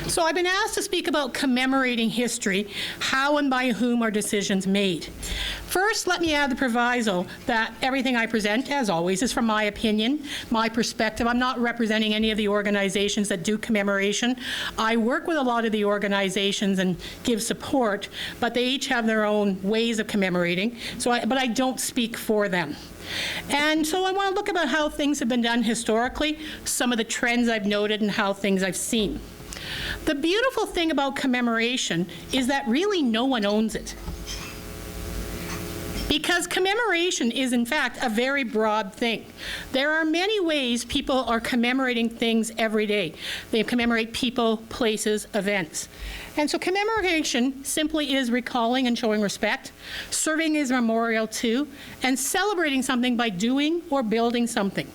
So I've been asked to speak about commemorating history, how and by whom are decisions made. First, let me add the proviso that everything I present, as always, is from my opinion, my perspective. I'm not representing any of the organizations that do commemoration. I work with a lot of the organizations and give support, but they each have their own ways of commemorating, but I don't speak for them. And so I want to look about how things have been done historically, some of the trends I've noted, and how things I've seen. The beautiful thing about commemoration is that really no one owns it. Because commemoration is, in fact, a very broad thing. There are many ways people are commemorating things every day. They commemorate people, places, events. And so commemoration simply is recalling and showing respect, serving as a memorial to, and celebrating something by doing or building something.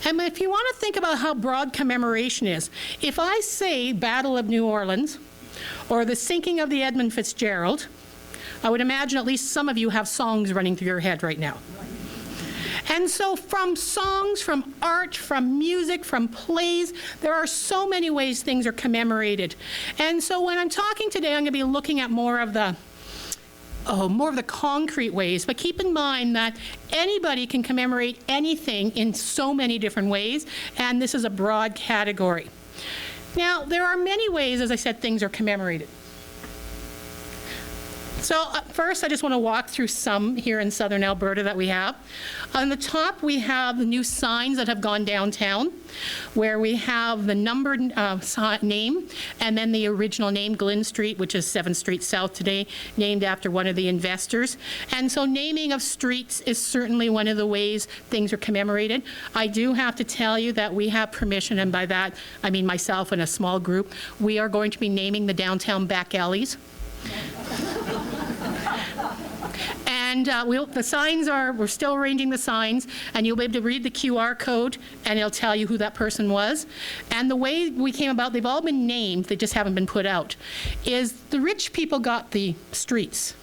And if you want to think about how broad commemoration is, if I say Battle of New Orleans or the sinking of the Edmund Fitzgerald, I would imagine at least some of you have songs running through your head right now. And so from songs, from art, from music, from plays, there are so many ways things are commemorated. And so when I'm talking today, I'm going to be looking at more of the concrete ways, but keep in mind that anybody can commemorate anything in so many different ways, and this is a broad category. Now, there are many ways, as I said, things are commemorated. So first, I just want to walk through some here in southern Alberta that we have. On the top, we have the new signs that have gone downtown, where we have the numbered name, and then the original name, Glynn Street, which is 7th Street South today, named after one of the investors. And so naming of streets is certainly one of the ways things are commemorated. I do have to tell you that we have permission, and by that, I mean myself and a small group, we are going to be naming the downtown back alleys. And the signs we're still arranging the signs, and you'll be able to read the QR code, and it'll tell you who that person was. And the way we came about, they've all been named, they just haven't been put out, is the rich people got the streets.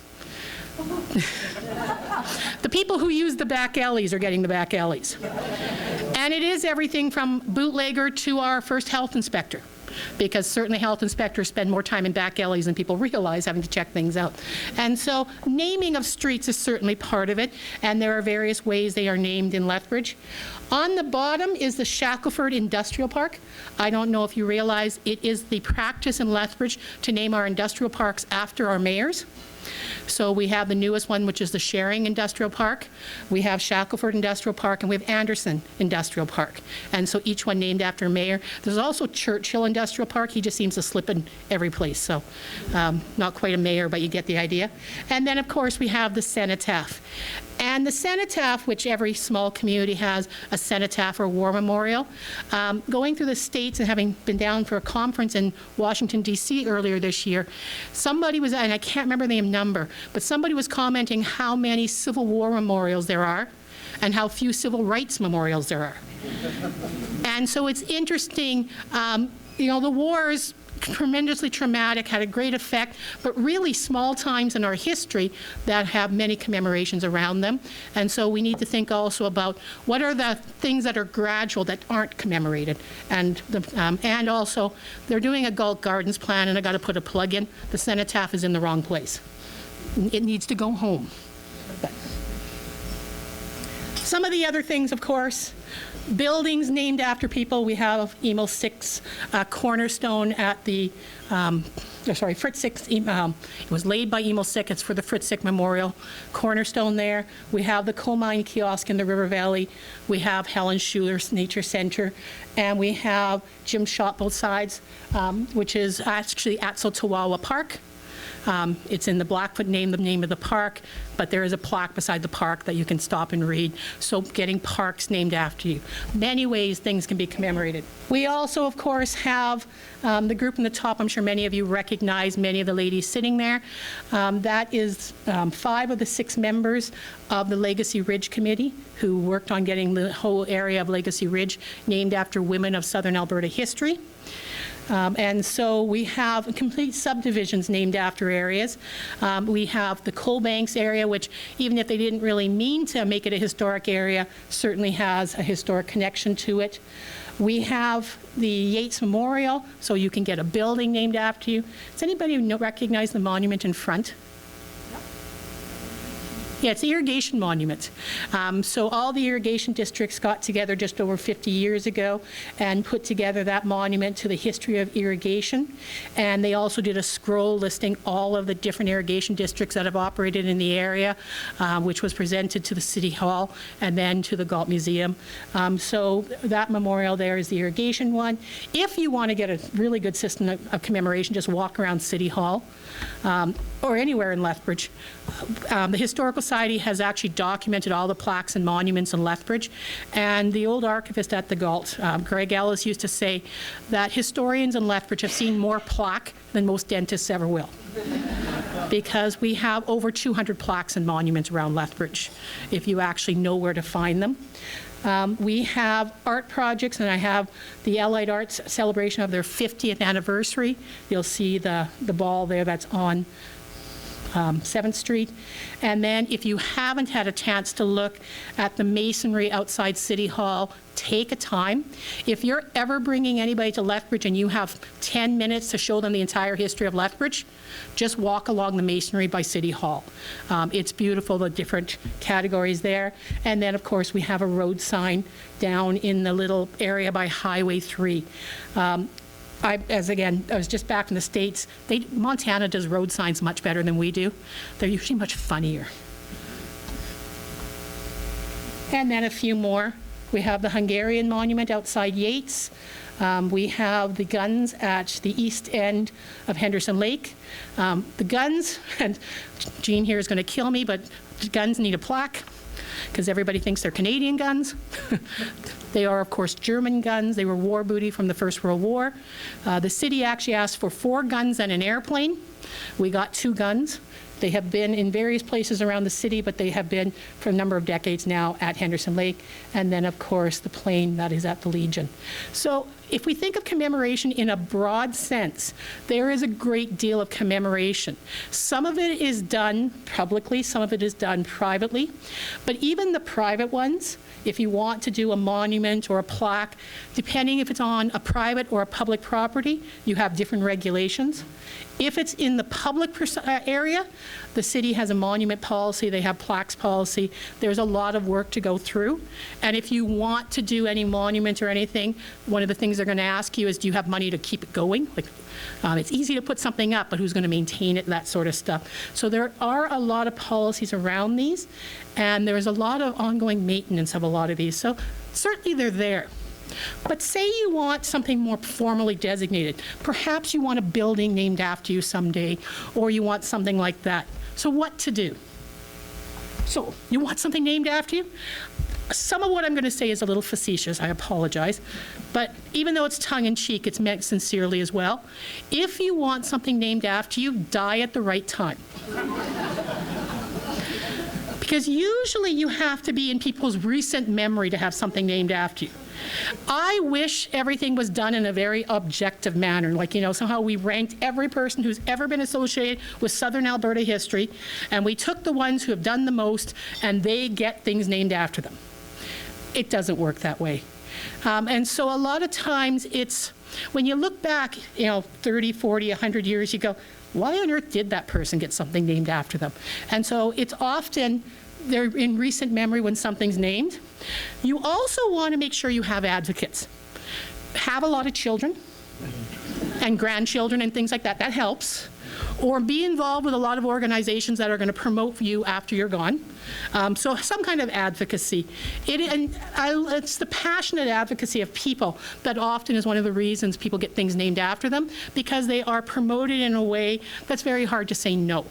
The people who use the back alleys are getting the back alleys. And it is everything from bootlegger to our first health inspector, because certainly health inspectors spend more time in back alleys than people realize, having to check things out. And so naming of streets is certainly part of it, and there are various ways they are named in Lethbridge. On the bottom is the Shackelford Industrial Park. I don't know if you realize it is the practice in Lethbridge to name our industrial parks after our mayors. So we have the newest one, which is the Sharing Industrial Park. We have Shackelford Industrial Park, and we have Anderson Industrial Park. And so each one named after a mayor. There's also Churchill Industrial Park. He just seems to slip in every place. So not quite a mayor, but you get the idea. And then, of course, we have the cenotaph. And the cenotaph, which every small community has a cenotaph or war memorial. Going through the states and having been down for a conference in Washington, D.C. earlier this year, somebody was, and I can't remember the number, but somebody was commenting how many Civil War memorials there are and how few civil rights memorials there are. And so it's interesting, the wars, tremendously traumatic, had a great effect, but really small times in our history that have many commemorations around them. And so we need to think also about what are the things that are gradual that aren't commemorated. And also, they're doing a Galt Gardens plan, and I got to put a plug in. The cenotaph is in the wrong place. It needs to go home. But some of the other things, of course, buildings named after people. We have Emil Sick's cornerstone at the, Fritz Sick's, it was laid by Emil Sick. It's for the Fritz Sick Memorial cornerstone there. We have the coal mine kiosk in the River Valley. We have Helen Schuler's Nature Center. And we have Jim's Shop both sides, which is actually at Sotawawa Park. It's in the Blackfoot name, the name of the park, but there is a plaque beside the park that you can stop and read. So getting parks named after you. Many ways things can be commemorated. We also, of course, have the group in the top. I'm sure many of you recognize many of the ladies sitting there. That is 5 of the 6 members of the Legacy Ridge Committee who worked on getting the whole area of Legacy Ridge named after women of Southern Alberta history. And so we have complete subdivisions named after areas. We have the Coal Banks area, which even if they didn't really mean to make it a historic area, certainly has a historic connection to it. We have the Yates Memorial, so you can get a building named after you. Does anybody recognize the monument in front? Yeah, it's the irrigation monument. So all the irrigation districts got together just over 50 years ago and put together that monument to the history of irrigation. And they also did a scroll listing all of the different irrigation districts that have operated in the area, which was presented to the City Hall and then to the Galt Museum. So that memorial there is the irrigation one. If you want to get a really good system of commemoration, just walk around City Hall or anywhere in Lethbridge. The Historical Society has actually documented all the plaques and monuments in Lethbridge, and the old archivist at the Galt, Greg Ellis, used to say that historians in Lethbridge have seen more plaque than most dentists ever will, because we have over 200 plaques and monuments around Lethbridge, if you actually know where to find them. We have art projects, and I have the Allied Arts celebration of their 50th anniversary. You'll see the ball there that's on 7th Street. And then if you haven't had a chance to look at the masonry outside City Hall, take a time. If you're ever bringing anybody to Lethbridge and you have 10 minutes to show them the entire history of Lethbridge, just walk along the masonry by City Hall. It's beautiful, the different categories there. And then, of course, we have a road sign down in the little area by Highway 3. I was just back in the States. Montana does road signs much better than we do. They're usually much funnier. And then a few more. We have the Hungarian monument outside Yates. We have the guns at the east end of Henderson Lake. The guns, and Jean here is going to kill me, but the guns need a plaque because everybody thinks they're Canadian guns. They are, of course, German guns. They were war booty from the First World War. The city actually asked for 4 guns and an airplane. We got 2 guns. They have been in various places around the city, but they have been for a number of decades now at Henderson Lake. And then, of course, the plane that is at the Legion. So if we think of commemoration in a broad sense, there is a great deal of commemoration. Some of it is done publicly, some of it is done privately. But even the private ones, if you want to do a monument or a plaque, depending if it's on a private or a public property, you have different regulations. If it's in the public area, the city has a monument policy, they have plaques policy. There's a lot of work to go through. And if you want to do any monument or anything, one of the things they're going to ask you is, do you have money to keep it going? Like, it's easy to put something up, but who's going to maintain it, that sort of stuff. So there are a lot of policies around these, and there's a lot of ongoing maintenance of a lot of these. So certainly they're there. But say you want something more formally designated. Perhaps you want a building named after you someday, or you want something like that. So what to do? So you want something named after you? Some of what I'm going to say is a little facetious, I apologize. But even though it's tongue-in-cheek, it's meant sincerely as well. If you want something named after you, die at the right time. Because usually you have to be in people's recent memory to have something named after you. I wish everything was done in a very objective manner. Like, somehow we ranked every person who's ever been associated with Southern Alberta history, and we took the ones who have done the most, and they get things named after them. It doesn't work that way. And so a lot of times it's, when you look back, 30, 40, 100 years, you go, why on earth did that person get something named after them? And so it's often, they're in recent memory when something's named. You also want to make sure you have advocates. Have a lot of children and grandchildren and things like that. That helps. Or be involved with a lot of organizations that are going to promote you after you're gone. So some kind of advocacy. It's the passionate advocacy of people that often is one of the reasons people get things named after them, because they are promoted in a way that's very hard to say no.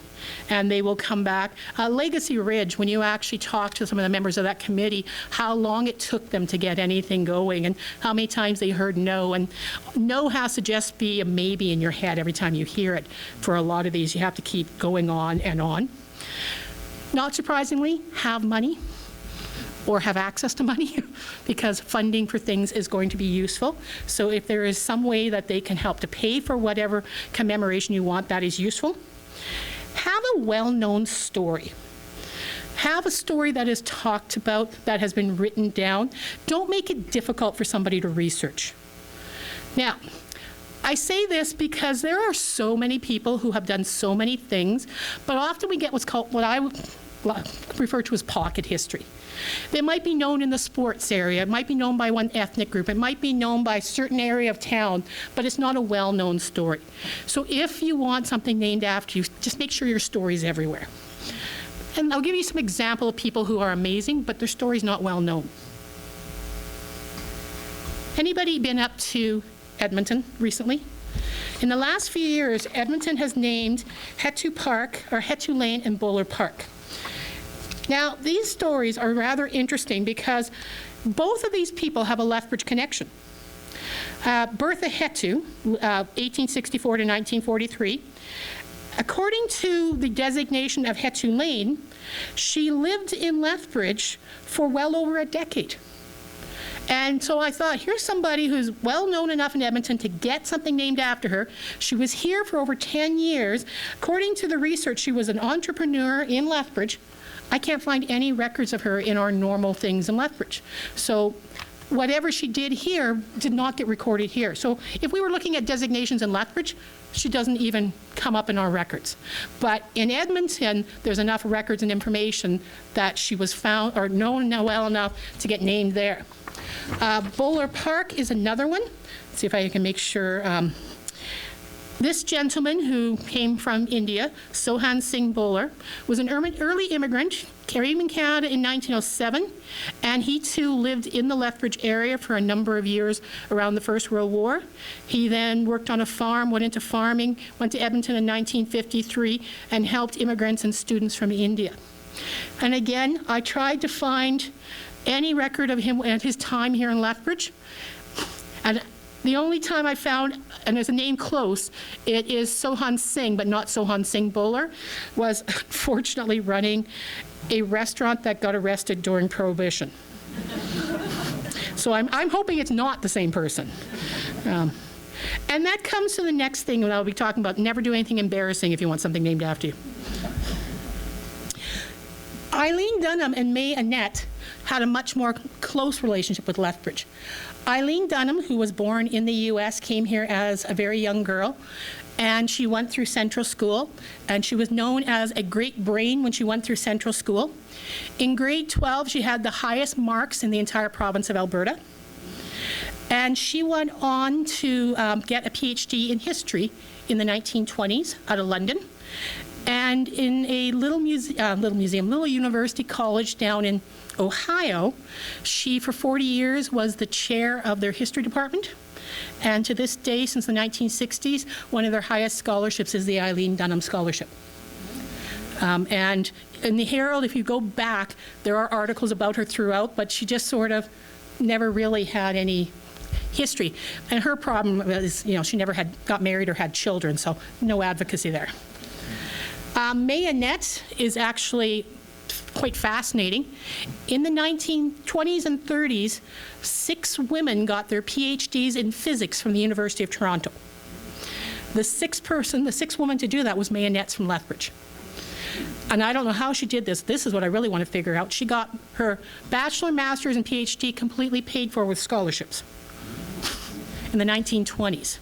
And they will come back. Legacy Ridge, when you actually talk to some of the members of that committee, how long it took them to get anything going and how many times they heard no. And no has to just be a maybe in your head every time you hear it. For a lot of these, you have to keep going on and on. Not surprisingly, have money or have access to money because funding for things is going to be useful. So if there is some way that they can help to pay for whatever commemoration you want, that is useful. Have a well-known story. Have a story that is talked about, that has been written down. Don't make it difficult for somebody to research. Now, I say this because there are so many people who have done so many things, but often we get what's called, what I refer to as pocket history. They might be known in the sports area, it might be known by one ethnic group, it might be known by a certain area of town, but it's not a well-known story. So if you want something named after you, just make sure your story's everywhere. And I'll give you some example of people who are amazing, but their story's not well known. Anybody been up to Edmonton recently? In the last few years, Edmonton has named Hettu Park, or Hettu Lane and Bowler Park. Now, these stories are rather interesting because both of these people have a Lethbridge connection. Bertha Hettu, 1864 to 1943, according to the designation of Hettu Lane, she lived in Lethbridge for well over a decade. And so I thought, here's somebody who's well known enough in Edmonton to get something named after her. She was here for over 10 years. According to the research, she was an entrepreneur in Lethbridge. I can't find any records of her in our normal things in Lethbridge. So whatever she did here did not get recorded here. So if we were looking at designations in Lethbridge, she doesn't even come up in our records. But in Edmonton, there's enough records and information that she was found or known well enough to get named there. Bowler Park is another one. Let's see if I can make sure. This gentleman who came from India, Sohan Singh Bowler, was an early immigrant, came in Canada in 1907, and he too lived in the Lethbridge area for a number of years around the First World War. He then worked on a farm, went into farming, went to Edmonton in 1953, and helped immigrants and students from India. And again, I tried to find any record of him and his time here in Lethbridge. And the only time I found, and there's a name close, it is Sohan Singh, but not Sohan Singh Bowler, was unfortunately running a restaurant that got arrested during Prohibition. So I'm hoping it's not the same person. And that comes to the next thing that I'll be talking about. Never do anything embarrassing if you want something named after you. Eileen Dunham and May Annette had a much more close relationship with Lethbridge. Eileen Dunham, who was born in the U.S., came here as a very young girl, and she went through Central School, and she was known as a great brain when she went through Central School. In grade 12, she had the highest marks in the entire province of Alberta, and she went on to get a PhD in history in the 1920s out of London. And in a little university college down in Ohio, she, for 40 years, was the chair of their history department. And to this day, since the 1960s, one of their highest scholarships is the Eileen Dunham Scholarship. And in the Herald, if you go back, there are articles about her throughout, but she just sort of never really had any history. And her problem is, she never got married or had children, so no advocacy there. May Annette is actually quite fascinating. In the 1920s and 30s, 6 women got their PhDs in physics from the University of Toronto. The sixth woman to do that was May Annette from Lethbridge. And I don't know how she did this. This is what I really want to figure out. She got her bachelor, master's, and PhD completely paid for with scholarships in the 1920s.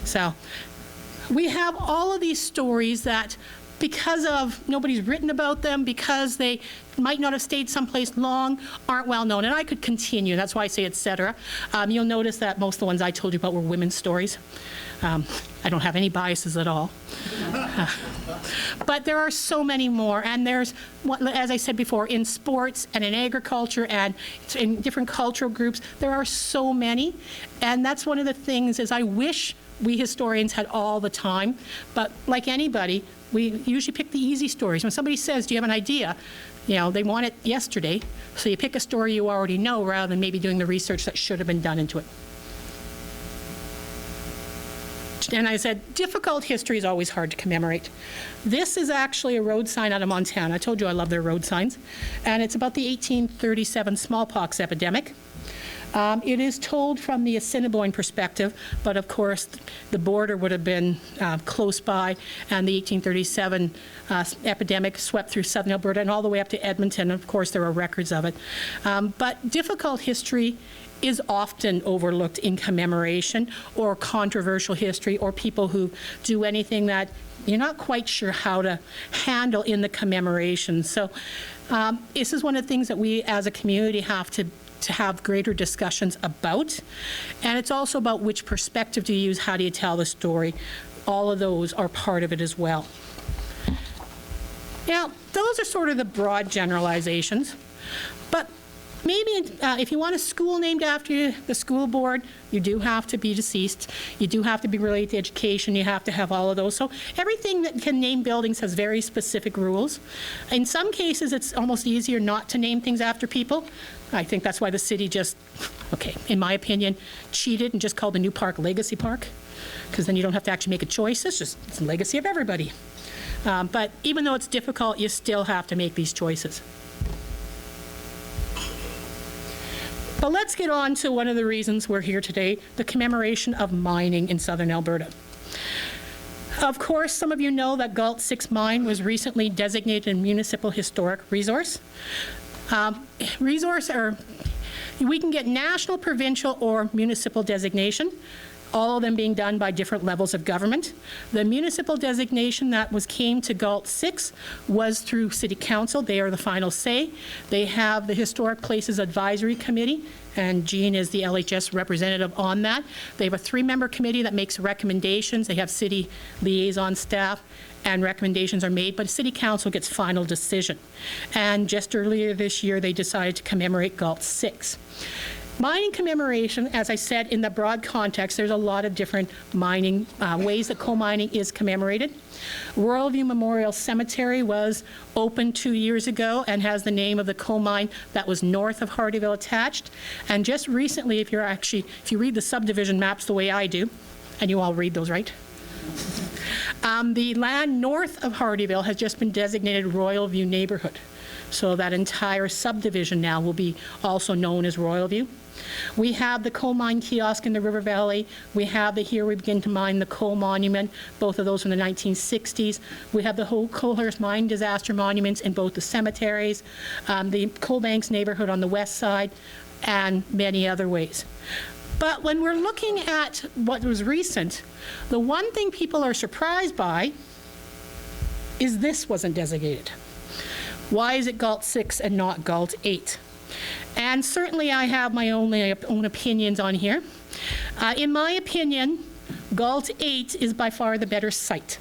So we have all of these stories that, because of nobody's written about them, because they might not have stayed someplace long, aren't well known. And I could continue, that's why I say et cetera. You'll notice that most of the ones I told you about were women's stories. I don't have any biases at all. But there are so many more, and there's, as I said before, in sports and in agriculture and in different cultural groups, there are so many. And that's one of the things is I wish we historians had all the time, but like anybody, we usually pick the easy stories. When somebody says, do you have an idea? They want it yesterday, so you pick a story you already know rather than maybe doing the research that should have been done into it. And I said, difficult history is always hard to commemorate. This is actually a road sign out of Montana. I told you I love their road signs. And it's about the 1837 smallpox epidemic. It is told from the Assiniboine perspective, but of course the border would have been close by, and the 1837 epidemic swept through southern Alberta and all the way up to Edmonton. Of course, there are records of it. But difficult history is often overlooked in commemoration or controversial history, or people who do anything that you're not quite sure how to handle in the commemoration. So this is one of the things that we as a community have to have greater discussions about. And it's also about which perspective do you use, how do you tell the story. All of those are part of it as well. Now, those are sort of the broad generalizations, but maybe if you want a school named after you, the school board, you do have to be deceased. You do have to be related to education. You have to have all of those. So everything that can name buildings has very specific rules. In some cases, it's almost easier not to name things after people. I think that's why the city just, okay, in my opinion, cheated and just called the new park Legacy Park, because then you don't have to actually make a choice. It's the legacy of everybody. But even though it's difficult, you still have to make these choices. But let's get on to one of the reasons we're here today, the commemoration of mining in southern Alberta. Of course, some of you know that Galt 6 mine was recently designated a municipal historic resource. We can get national, provincial, or municipal designation, all of them being done by different levels of government. The municipal designation that came to Galt 6 was through City Council. They are the final say. They have the Historic Places Advisory Committee, and Jean is the LHS representative on that. They have a 3-member committee that makes recommendations. They have city liaison staff, and recommendations are made, but City Council gets final decision. And just earlier this year, they decided to commemorate Galt 6. Mining commemoration, as I said, in the broad context, there's a lot of different mining ways that coal mining is commemorated. Royalview Memorial Cemetery was opened 2 years ago and has the name of the coal mine that was north of Hardyville attached. And just recently, if you read the subdivision maps the way I do, and you all read those, right? The land north of Hardyville has just been designated Royalview Neighborhood. So that entire subdivision now will be also known as Royalview. We have the coal mine kiosk in the River Valley. We have the Here We Begin to Mine the Coal Monument, both of those from the 1960s. We have the whole Coalhurst Mine Disaster Monuments in both the cemeteries, the Coal Banks neighborhood on the west side, and many other ways. But when we're looking at what was recent, the one thing people are surprised by is this wasn't designated. Why is it Galt 6 and not Galt 8? And certainly I have my own opinions on here. In my opinion, Galt 8 is by far the better site.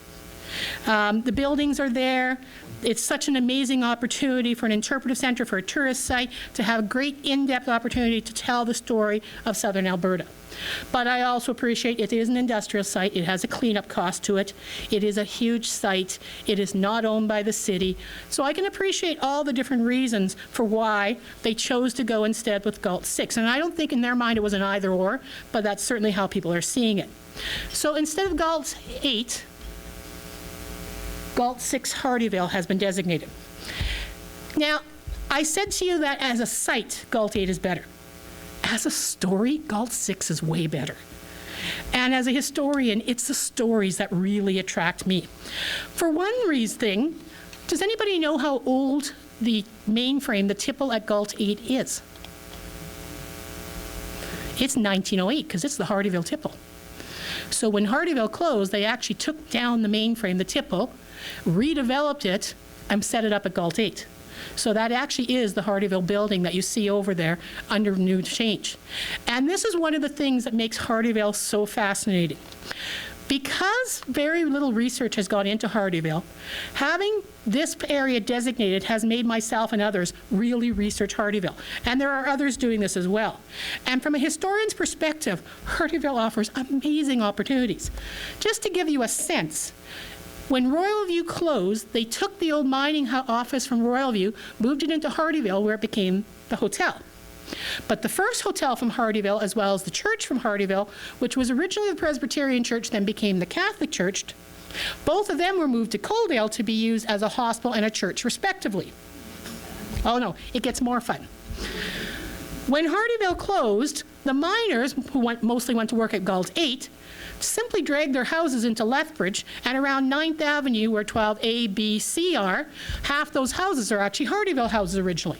The buildings are there. It's such an amazing opportunity for an interpretive center, for a tourist site, to have a great in-depth opportunity to tell the story of southern Alberta. But I also appreciate it is an industrial site. It has a cleanup cost to it. It is a huge site. It is not owned by the city. So I can appreciate all the different reasons for why they chose to go instead with Galt 6. And I don't think in their mind it was an either or, but that's certainly how people are seeing it. So instead of Galt 8, Galt 6 Hardyville has been designated. Now, I said to you that as a site, Galt 8 is better. As a story, Galt 6 is way better. And as a historian, it's the stories that really attract me. For one reason, does anybody know how old the mainframe, the tipple at Galt 8 is? It's 1908, because it's the Hardyville tipple. So when Hardyville closed, they actually took down the mainframe, the tipple, redeveloped it, and set it up at Galt 8. So that actually is the Hardyville building that you see over there under new change. And this is one of the things that makes Hardyville so fascinating. Because very little research has gone into Hardyville, having this area designated has made myself and others really research Hardyville. And there are others doing this as well. And from a historian's perspective, Hardyville offers amazing opportunities. Just to give you a sense, when Royalview closed, they took the old mining office from Royalview, moved it into Hardyville, where it became the hotel. But the first hotel from Hardyville, as well as the church from Hardyville, which was originally the Presbyterian Church, then became the Catholic Church, both of them were moved to Coaldale to be used as a hospital and a church, respectively. Oh no, it gets more fun. When Hardyville closed, the miners, who mostly went to work at Gulls 8, simply dragged their houses into Lethbridge, and around 9th Avenue, where 12A, B, C are, half those houses are actually Hardyville houses originally.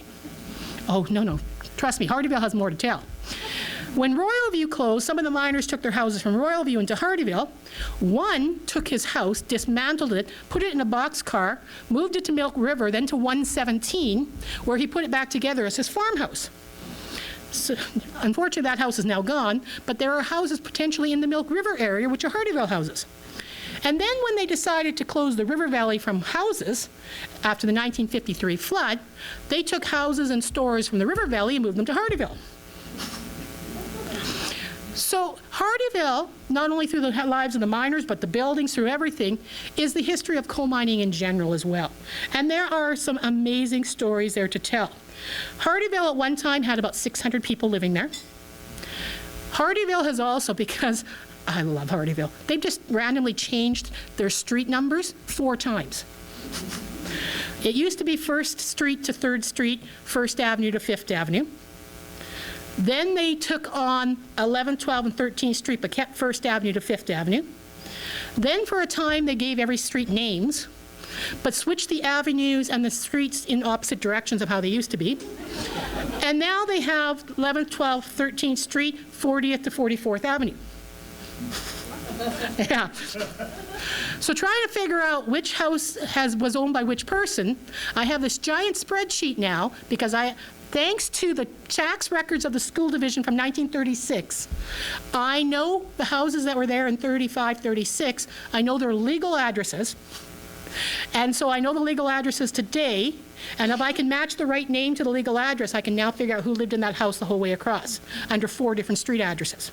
Oh, no, trust me, Hardyville has more to tell. When Royalview closed, some of the miners took their houses from Royalview into Hardyville. One took his house, dismantled it, put it in a boxcar, moved it to Milk River, then to 117, where he put it back together as his farmhouse. So, unfortunately, that house is now gone, but there are houses potentially in the Milk River area, which are Hardyville houses. And then when they decided to close the river valley from houses after the 1953 flood, they took houses and stores from the river valley and moved them to Hardyville. So Hardyville, not only through the lives of the miners, but the buildings, through everything, is the history of coal mining in general as well. And there are some amazing stories there to tell. Hardyville at one time had about 600 people living there. Hardyville has also, because I love Hardyville, they've just randomly changed their street numbers 4 times. It used to be 1st Street to 3rd Street, 1st Avenue to 5th Avenue. Then they took on 11th, 12th, and 13th Street, but kept 1st Avenue to 5th Avenue. Then for a time, they gave every street names, but switched the avenues and the streets in opposite directions of how they used to be. And now they have 11th, 12th, 13th Street, 40th to 44th Avenue. Yeah. So trying to figure out which house was owned by which person, I have this giant spreadsheet now because thanks to the tax records of the school division from 1936, I know the houses that were there in 35, 36. I know their legal addresses. And so I know the legal addresses today, and if I can match the right name to the legal address, I can now figure out who lived in that house the whole way across, under 4 different street addresses.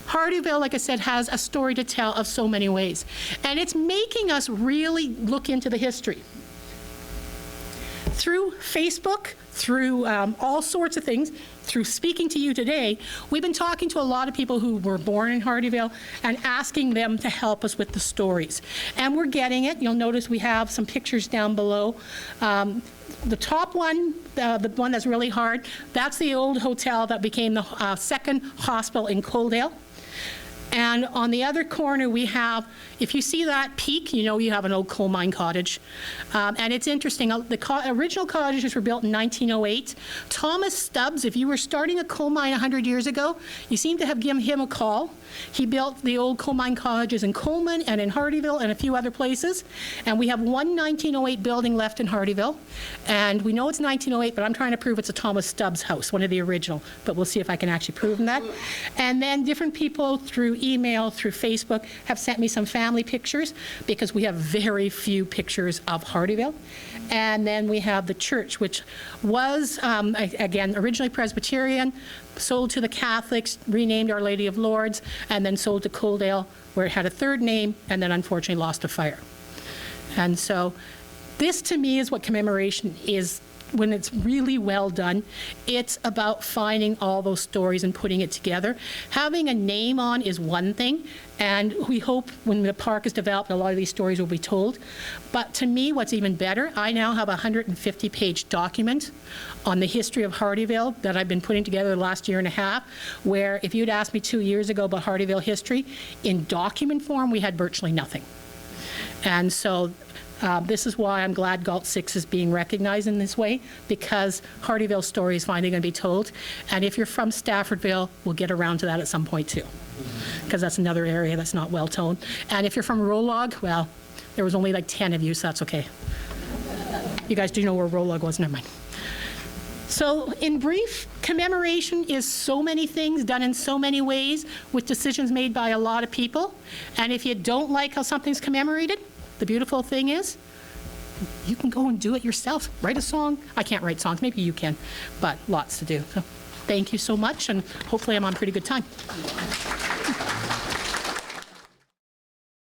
Hardyville, like I said, has a story to tell of so many ways. And it's making us really look into the history. Through Facebook, through all sorts of things, through speaking to you today, we've been talking to a lot of people who were born in Hardyville and asking them to help us with the stories. And we're getting it. You'll notice we have some pictures down below. The top one, the one that's really hard, that's the old hotel that became the second hospital in Coaldale. And on the other corner, we have, if you see that peak, you know you have an old coal mine cottage. And it's interesting, the original cottages were built in 1908. Thomas Stubbs, if you were starting a coal mine 100 years ago, you seem to have given him a call. He built the old coal mine cottages in Coleman and in Hardyville and a few other places. And we have one 1908 building left in Hardyville. And we know it's 1908, but I'm trying to prove it's a Thomas Stubbs house, one of the original. But we'll see if I can actually prove that. And then different people through email, through Facebook, have sent me some family pictures because we have very few pictures of Hardyville. And then we have the church, which was, again, originally Presbyterian, sold to the Catholics, renamed Our Lady of Lourdes, and then sold to Coaldale, where it had a third name, and then unfortunately lost to fire. And so this, to me, is what commemoration is. When it's really well done, it's about finding all those stories and putting it together. Having a name on is one thing, and we hope when the park is developed, a lot of these stories will be told. But to me, what's even better, I now have a 150-page document on the history of Hardyville that I've been putting together the last year and a half, where if you'd asked me 2 years ago about Hardyville history, in document form, we had virtually nothing. And so this is why I'm glad Galt 6 is being recognized in this way, because Hardyville's story is finally going to be told. And if you're from Staffordville, we'll get around to that at some point too, because that's another area that's not well told. And if you're from Rolog, well, there was only like 10 of you, so that's okay. You guys do know where Rolog was, never mind. So in brief, commemoration is so many things done in so many ways with decisions made by a lot of people. And if you don't like how something's commemorated, the beautiful thing is, you can go and do it yourself. Write a song. I can't write songs. Maybe you can, but lots to do. So thank you so much, and hopefully I'm on pretty good time.